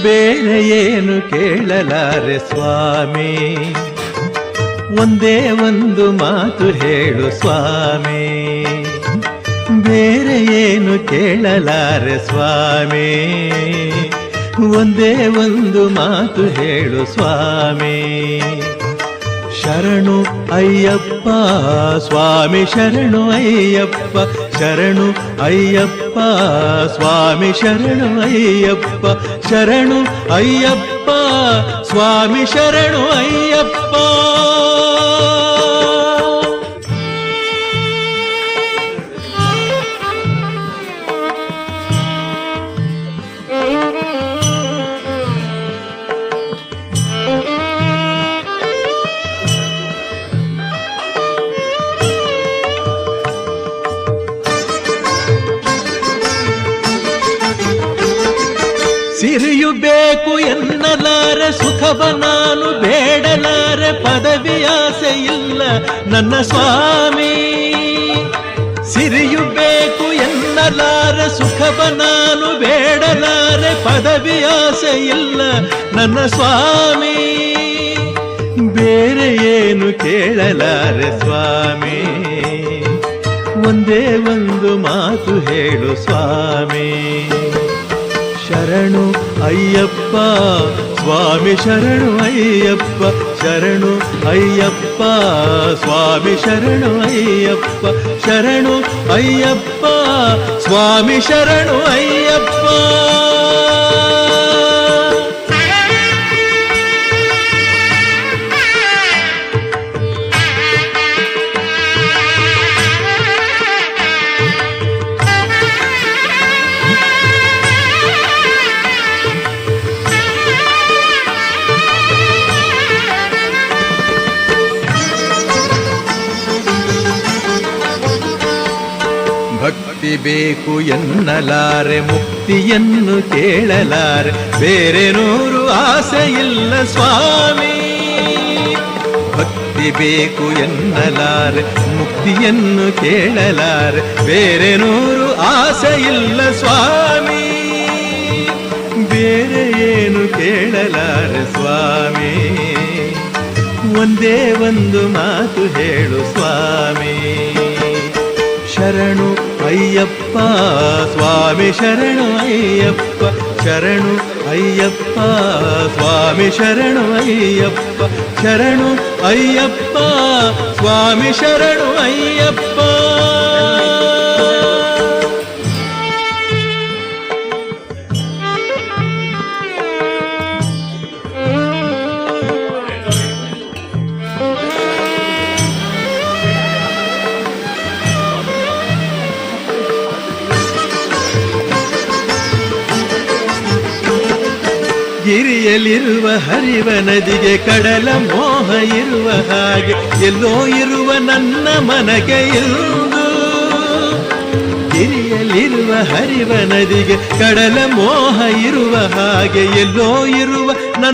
ಬೇರೆ ಏನು ಕೇಳಲಾರೆ ಸ್ವಾಮಿ, ಒಂದೇ ಒಂದು ಮಾತು ಹೇಳು ಸ್ವಾಮಿ. ಬೇರೆ ಏನು ಕೇಳಲಾರೆ ಸ್ವಾಮಿ, ಒಂದೇ ಒಂದು ಮಾತು ಹೇಳು ಸ್ವಾಮಿ. ಶರಣು ಅಯ್ಯಪ್ಪ ಸ್ವಾಮಿ, ಶರಣು ಅಯ್ಯಪ್ಪ, ಶರಣು ಅಯ್ಯಪ್ಪ ಸ್ವಾಮಿ, ಶರಣು ಅಯ್ಯಪ್ಪ, ಶರಣು ಅಯ್ಯಪ್ಪ ಸ್ವಾಮಿ, ಶರಣು ಅಯ್ಯಪ್ಪ. ಸಿರಿಯು ಬೇಕು ಎನ್ನಲಾರೆ, ಸುಖವ ನಾನು ಬೇಡಲಾರೆ, ಪದವಿ ಆಸೆ ಇಲ್ಲ ನನ್ನ ಸ್ವಾಮಿ. ಸಿರಿಯು ಬೇಕು ಎನ್ನಲಾರೆ, ಸುಖವ ನಾನು ಬೇಡಲಾರೆ, ಪದವಿ ಆಸೆ ಇಲ್ಲ ನನ್ನ ಸ್ವಾಮಿ. ಬೇರೆ ಏನು ಕೇಳಲಾರೆ ಸ್ವಾಮಿ, ಒಂದೇ ಒಂದು ಮಾತು ಹೇಳು ಸ್ವಾಮಿ. ಶರಣು ಅಯ್ಯಪ್ಪ ಸ್ವಾಮಿ, ಶರಣು ಅಯ್ಯಪ್ಪ, ಶರಣು ಅಯ್ಯಪ್ಪ ಸ್ವಾಮಿ, ಶರಣು ಅಯ್ಯಪ್ಪ, ಶರಣು ಅಯ್ಯಪ್ಪ ಸ್ವಾಮಿ, ಶರಣು ಅಯ್ಯಪ್ಪ. ಭಕ್ತಿ ಬೇಕು ಎನ್ನಲಾರೆ, ಮುಕ್ತಿಯನ್ನು ಕೇಳಲಾರೆ, ಬೇರೆ ನೂರು ಆಸೆ ಇಲ್ಲ ಸ್ವಾಮಿ. ಭಕ್ತಿ ಬೇಕು ಎನ್ನಲಾರೆ, ಮುಕ್ತಿಯನ್ನು ಕೇಳಲಾರೆ, ಬೇರೆ ನೂರು ಆಸೆ ಇಲ್ಲ ಸ್ವಾಮಿ. ಬೇರೆ ಏನು ಕೇಳಲಾರೆ ಸ್ವಾಮಿ, ಒಂದೇ ಒಂದು ಮಾತು ಹೇಳು ಸ್ವಾಮಿ. ಶರಣು ಅಯ್ಯಪ್ಪ ಸ್ವಾಮಿ, ಶರಣು ಅಯ್ಯಪ್ಪ, ಶರಣು ಅಯ್ಯಪ್ಪ ಸ್ವಾಮಿ, ಶರಣು ಅಯ್ಯಪ್ಪ, ಶರಣು ಅಯ್ಯಪ್ಪ ಸ್ವಾಮಿ, ಶರಣು ಅಯ್ಯಪ್ಪ. ಗಿರಿಯಲ್ಲಿರುವ ಹರಿವ ನದಿಗೆ ಕಡಲ ಮೋಹ ಇರುವ ಹಾಗೆ, ಎಲ್ಲೋ ಇರುವ ನನ್ನ ಮನಗೆ ಎಂದು. ಗಿರಿಯಲ್ಲಿರುವ ಹರಿವ ನದಿಗೆ ಕಡಲ ಮೋಹ ಇರುವ ಹಾಗೆ, ಎಲ್ಲೋ ಇರುವ ನನ್ನ